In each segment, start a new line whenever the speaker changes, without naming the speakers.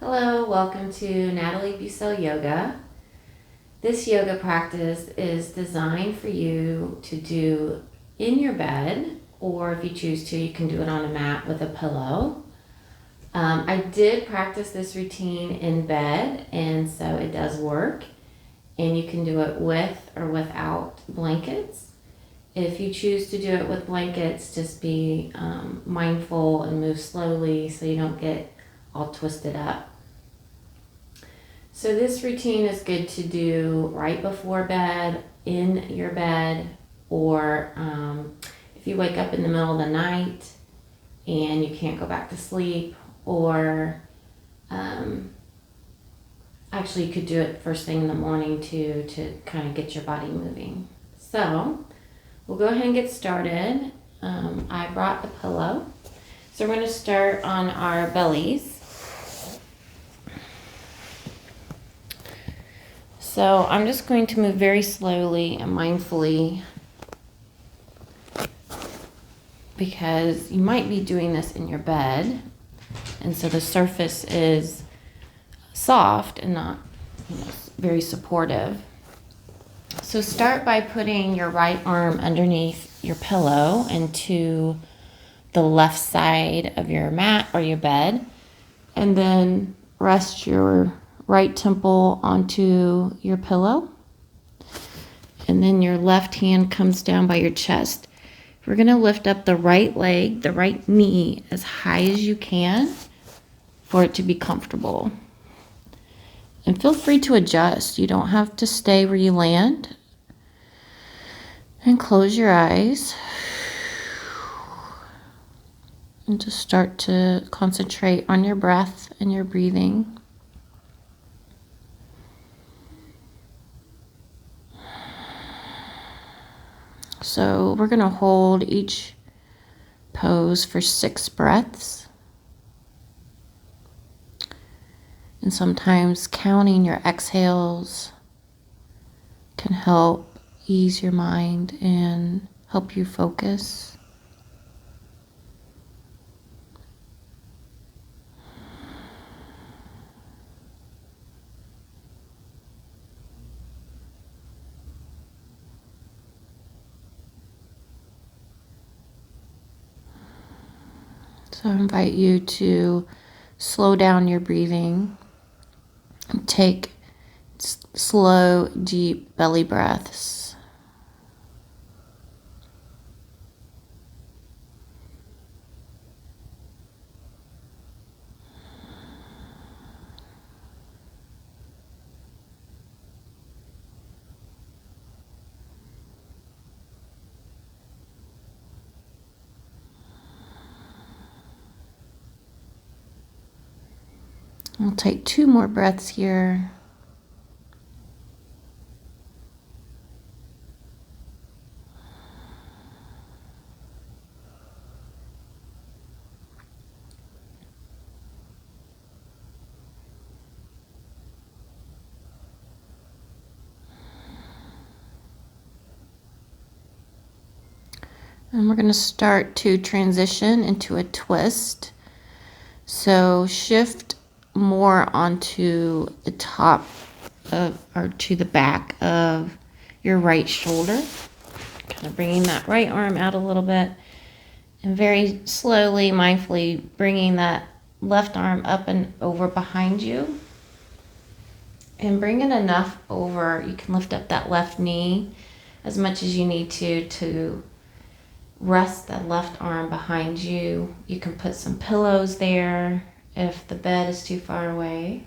Hello, welcome to Natalie Bussell Yoga. This yoga practice is designed for you to do in your bed, or if you choose to, you can do it on a mat with a pillow. I did practice this routine in bed, and so it does work. And you can do it with or without blankets. If you choose to do it with blankets, just be mindful and move slowly so you don't get all twisted up. So this routine is good to do right before bed, in your bed, or if you wake up in the middle of the night and you can't go back to sleep, or actually you could do it first thing in the morning too, to kind of get your body moving. So we'll go ahead and get started. I brought a pillow. So we're going to start on our bellies. So I'm just going to move very slowly and mindfully, because you might be doing this in your bed, and so the surface is soft and not, very supportive. So start by putting your right arm underneath your pillow and to the left side of your mat or your bed, and then rest your right temple onto your pillow, and then your left hand comes down by your chest. We're going to lift up the right leg, the right knee, as high as you can for it to be comfortable. And feel free to adjust. You don't have to stay where you land. And close your eyes. And just start to concentrate on your breath and your breathing. So we're going to hold each pose for 6 breaths. And sometimes counting your exhales can help ease your mind and help you focus. So I invite you to slow down your breathing and take slow, deep belly breaths. I'll take 2 more breaths here. And we're going to start to transition into a twist. So shift more onto the top of, or to the back of your right shoulder. Kind of bringing that right arm out a little bit. And very slowly, mindfully bringing that left arm up and over behind you. And bring it enough over. You can lift up that left knee as much as you need to rest that left arm behind you. You can put some pillows there if the bed is too far away.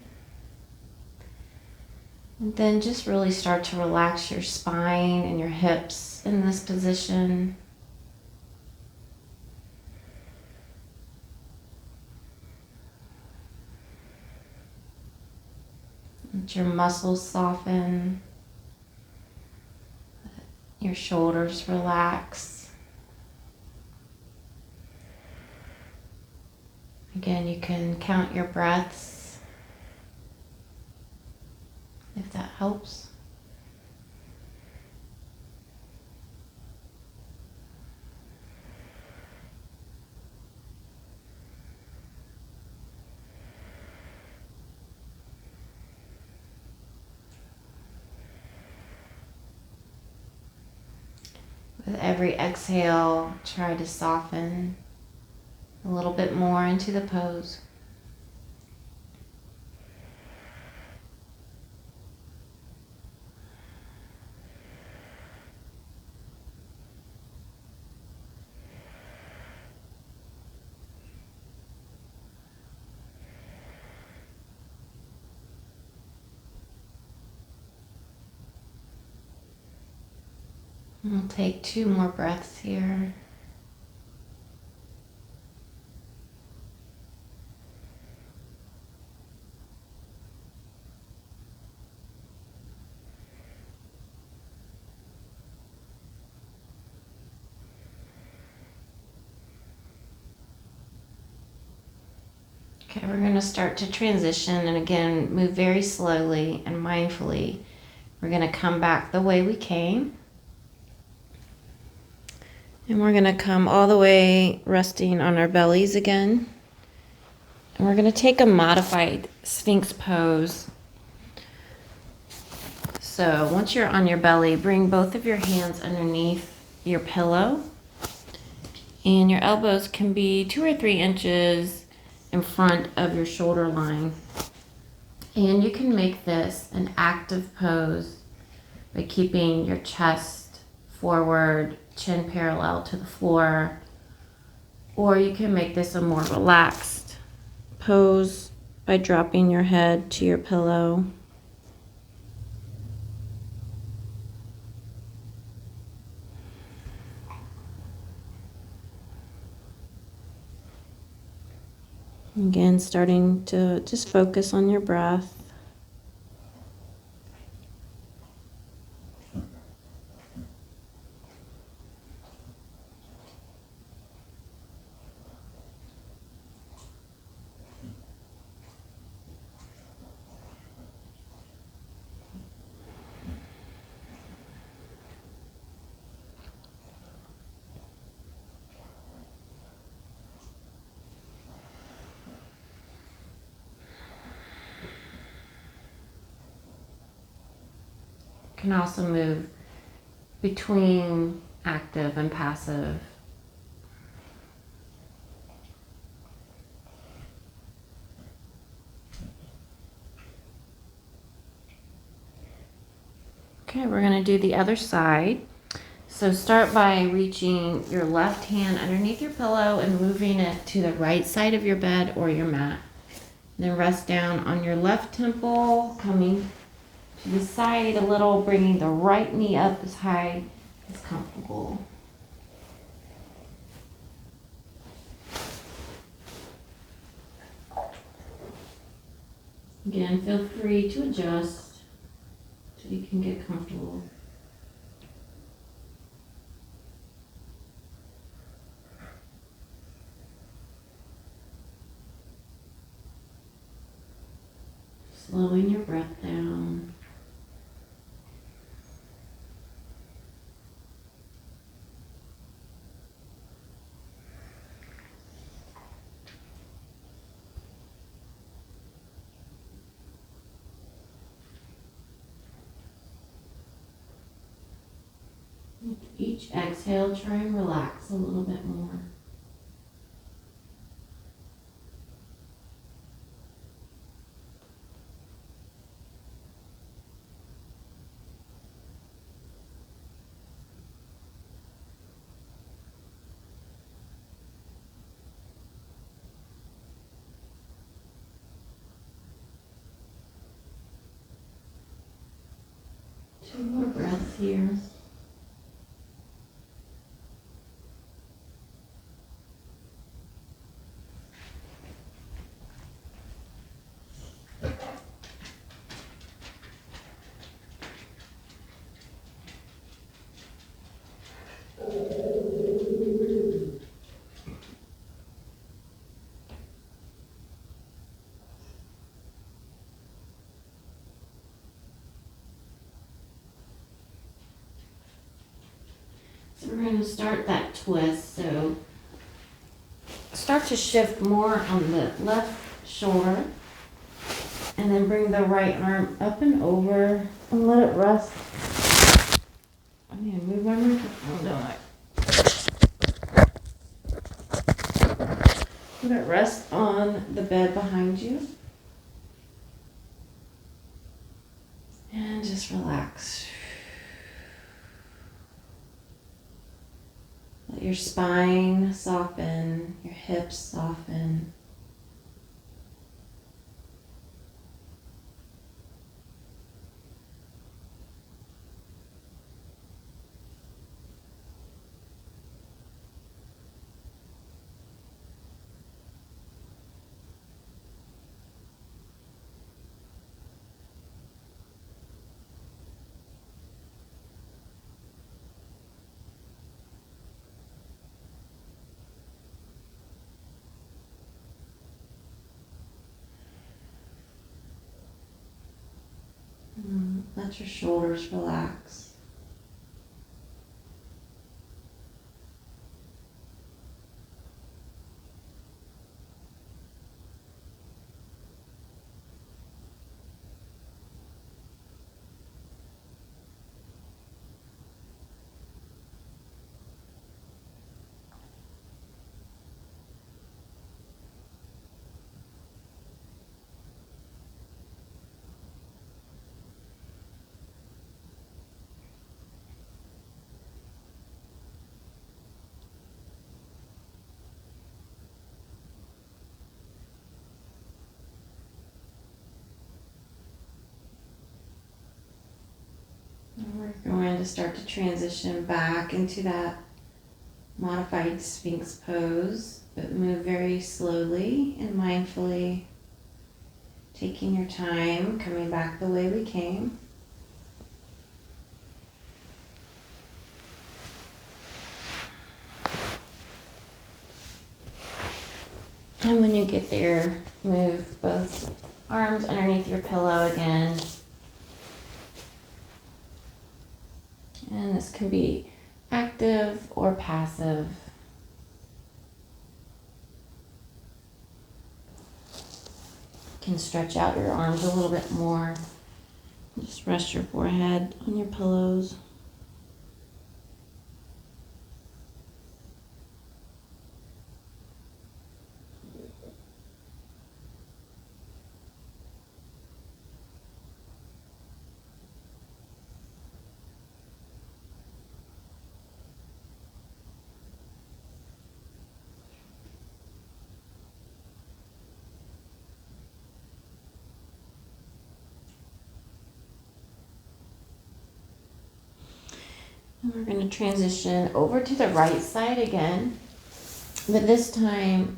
And then just really start to relax your spine and your hips in this position. Let your muscles soften. Your shoulders relax. Again, you can count your breaths if that helps. With every exhale, try to soften a little bit more into the pose. We'll take 2 more breaths here. Okay, we're going to start to transition, and again, move very slowly and mindfully. We're going to come back the way we came. And we're going to come all the way resting on our bellies again. And we're going to take a modified Sphinx pose. So once you're on your belly, bring both of your hands underneath your pillow. And your elbows can be 2 or 3 inches in front of your shoulder line. And you can make this an active pose by keeping your chest forward, chin parallel to the floor, or you can make this a more relaxed pose by dropping your head to your pillow. Again, starting to just focus on your breath. Can also move between active and passive. Okay, we're going to do the other side. So start by reaching your left hand underneath your pillow and moving it to the right side of your bed or your mat. Then rest down on your left temple, coming to the side a little, bringing the right knee up as high as comfortable. Again, feel free to adjust so you can get comfortable. Slowing your breath down. With each exhale, try and relax a little bit more. Two more breaths here. So we're going to start that twist. So start to shift more on the left shoulder and then bring the right arm up and over and let it rest. I'm going to move my microphone, don't I? Let it rest on the bed behind you. And just relax. Let your spine soften, your hips soften. Let your shoulders relax. And we're going to start to transition back into that modified Sphinx pose, but move very slowly and mindfully, taking your time, coming back the way we came. And when you get there, move both arms underneath your pillow again. And this can be active or passive. You can stretch out your arms a little bit more. Just rest your forehead on your pillows. And we're going to transition over to the right side again, but this time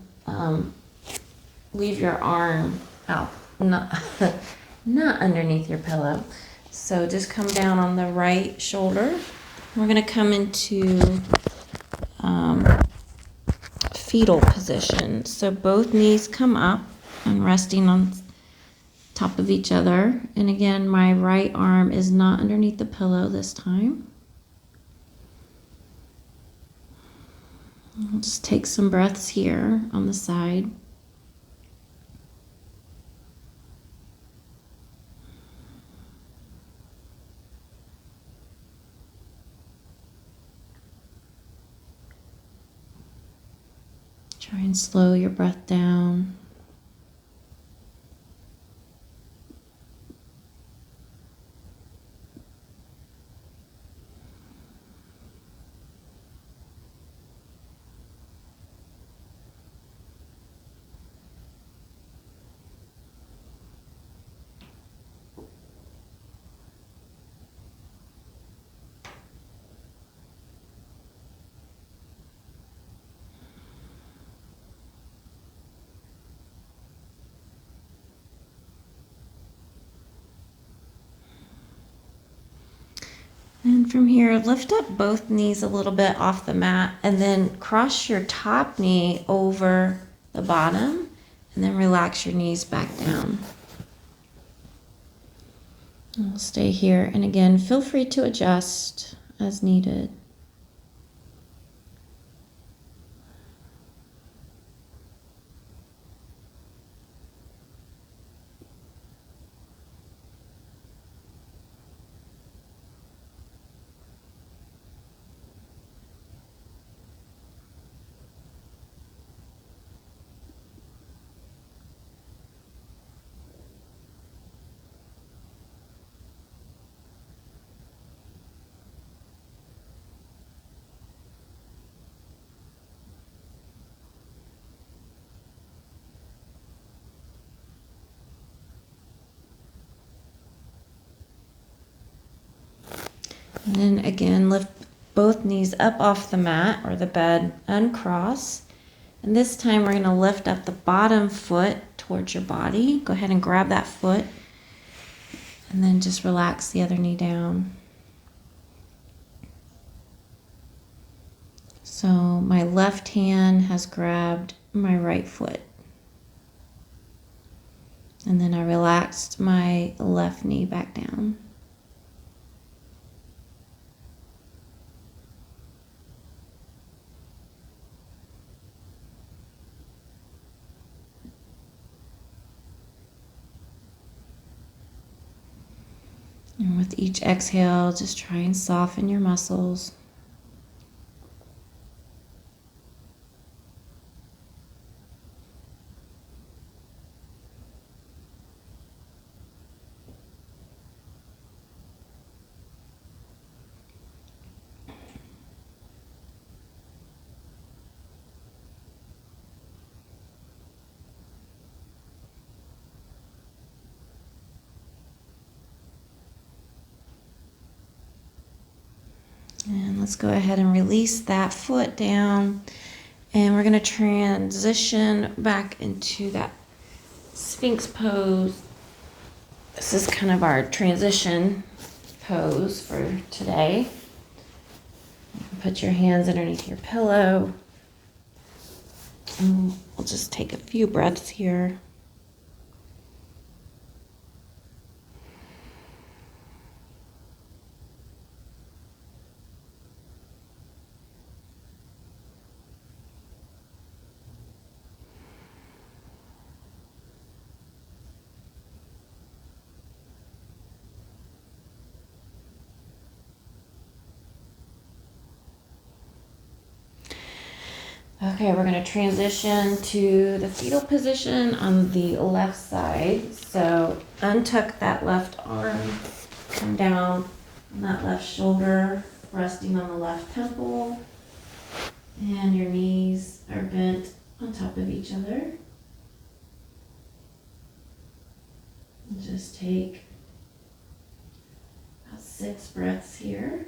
leave your arm out, not not underneath your pillow. So just come down on the right shoulder. We're going to come into fetal position. So both knees come up and resting on top of each other. And again, my right arm is not underneath the pillow this time. I'll just take some breaths here on the side. Try and slow your breath down. And from here, lift up both knees a little bit off the mat and then cross your top knee over the bottom and then relax your knees back down. And we'll stay here. And again, feel free to adjust as needed. And then again, lift both knees up off the mat or the bed, uncross. And this time we're going to lift up the bottom foot towards your body. Go ahead and grab that foot. And then just relax the other knee down. So my left hand has grabbed my right foot. And then I relaxed my left knee back down. And with each exhale, just try and soften your muscles. And let's go ahead and release that foot down. And we're going to transition back into that Sphinx pose. This is kind of our transition pose for today. Put your hands underneath your pillow. And we'll just take a few breaths here. Okay, we're going to transition to the fetal position on the left side. So untuck that left arm, come down on that left shoulder, resting on the left temple, and your knees are bent on top of each other. And just take about 6 breaths here.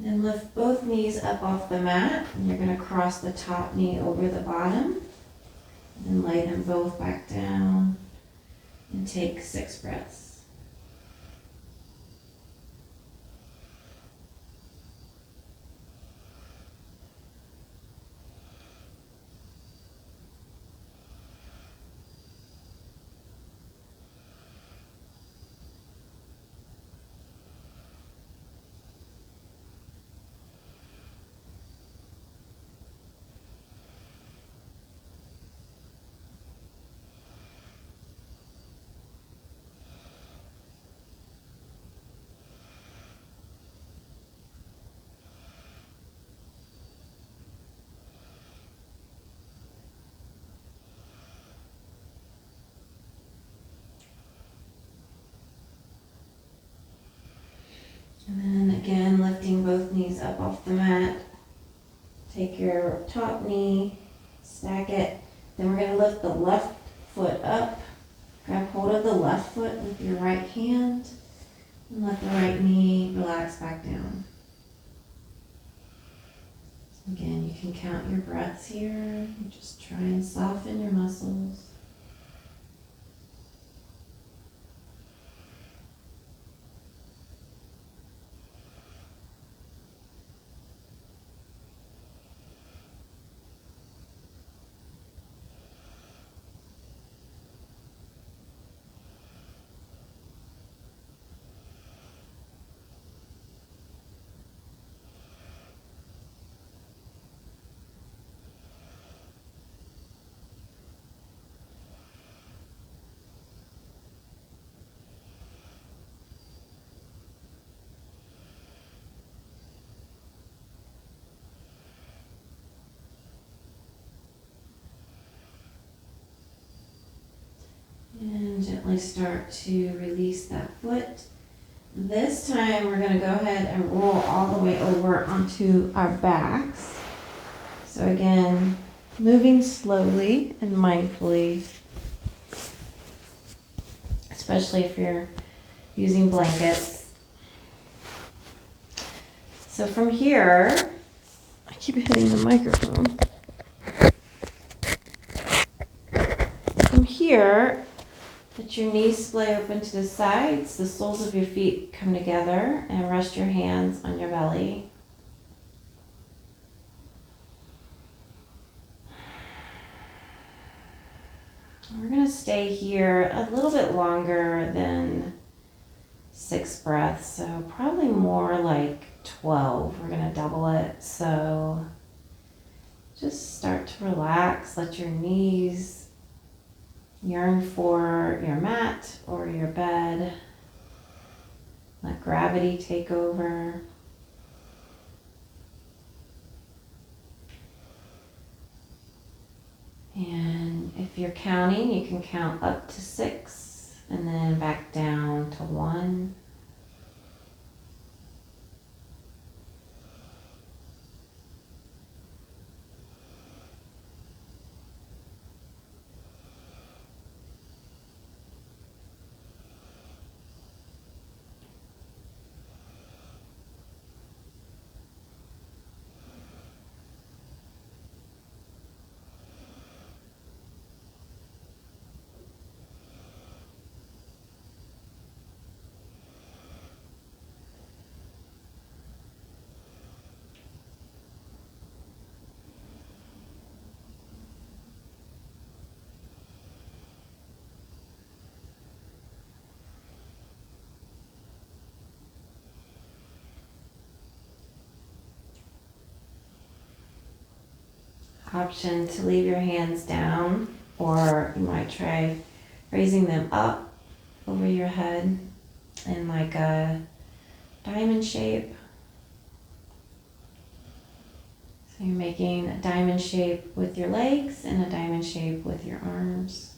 Then lift both knees up off the mat, and you're going to cross the top knee over the bottom. And lay them both back down and take 6 breaths. And then again, lifting both knees up off the mat. Take your top knee, stack it. Then we're going to lift the left foot up. Grab hold of the left foot with your right hand. And let the right knee relax back down. Again, you can count your breaths here. And just try and soften your muscles. And gently start to release that foot. This time we're going to go ahead and roll all the way over onto our backs. So again, moving slowly and mindfully, especially if you're using blankets. So from here, I keep hitting the microphone. From here, let your knees splay open to the sides, the soles of your feet come together, and rest your hands on your belly. We're going to stay here a little bit longer than 6 breaths, so probably more like 12. We're going to double it, so just start to relax, let your knees yearn for your mat or your bed. Let gravity take over. And if you're counting, you can count up to 6 and then back down to 1. Option to leave your hands down, or you might try raising them up over your head in like a diamond shape. So you're making a diamond shape with your legs and a diamond shape with your arms.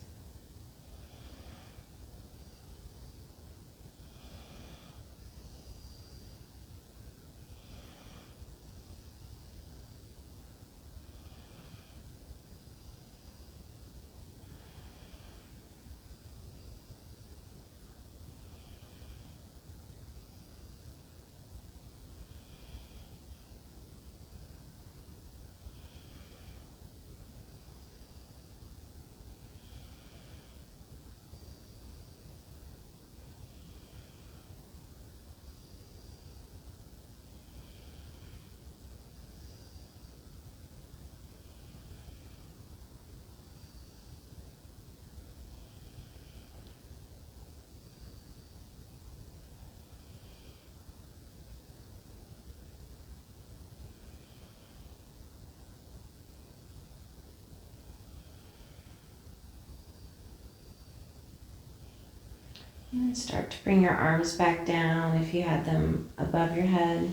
And start to bring your arms back down if you had them above your head.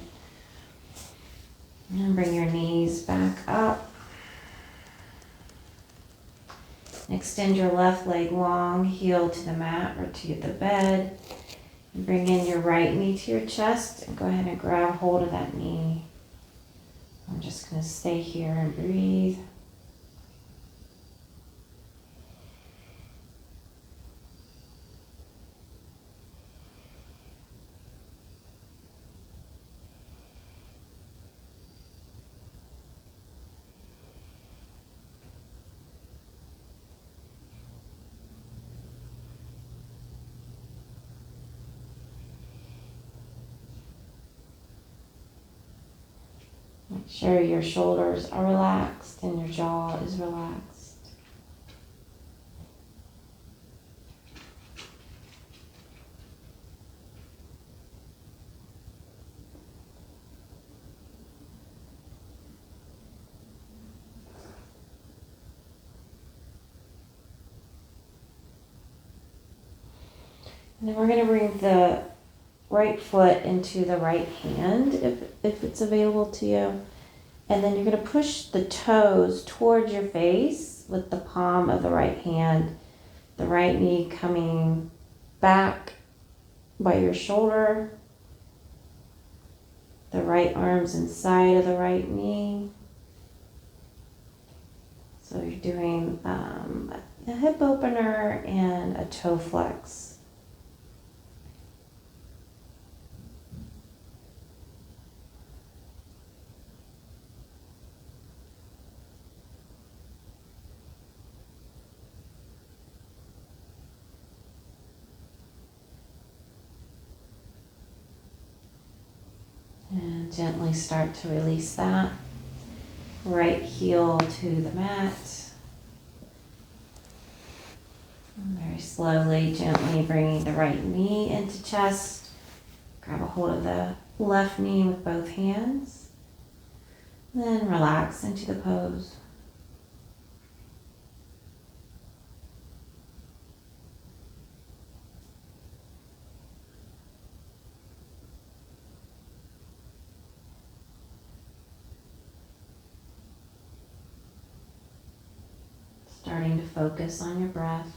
And bring your knees back up. Extend your left leg long, heel to the mat or to the bed. And bring in your right knee to your chest and go ahead and grab hold of that knee. I'm just going to stay here and breathe. Make sure your shoulders are relaxed and your jaw is relaxed. And then we're going to bring the right foot into the right hand if it's available to you. And then you're going to push the toes towards your face with the palm of the right hand The right knee coming back by your shoulder. The right arm's inside of the right knee. So you're doing a hip opener and a toe flex. And gently start to release that. Right heel to the mat. And very slowly, gently bringing the right knee into chest. Grab a hold of the left knee with both hands. Then relax into the pose. Starting to focus on your breath.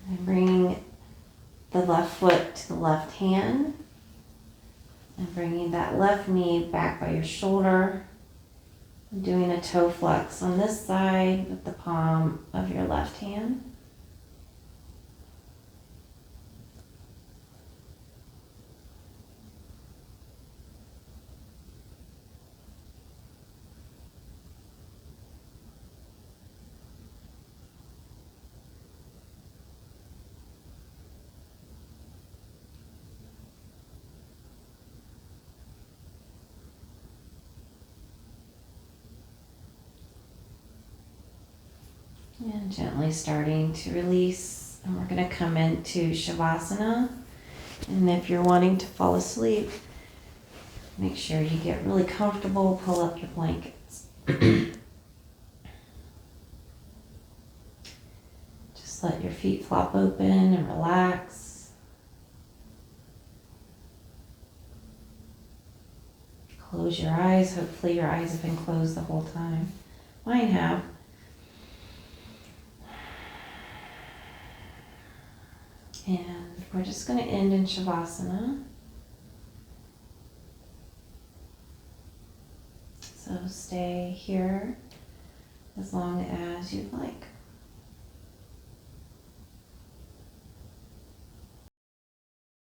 And bringing the left foot to the left hand. And bringing that left knee back by your shoulder. And doing a toe flex on this side with the palm of your left hand. And gently starting to release. And we're going to come into Shavasana. And if you're wanting to fall asleep, make sure you get really comfortable. Pull up your blankets. Just let your feet flop open and relax. Close your eyes. Hopefully your eyes have been closed the whole time. Mine have. And we're just going to end in Shavasana. So stay here as long as you'd like.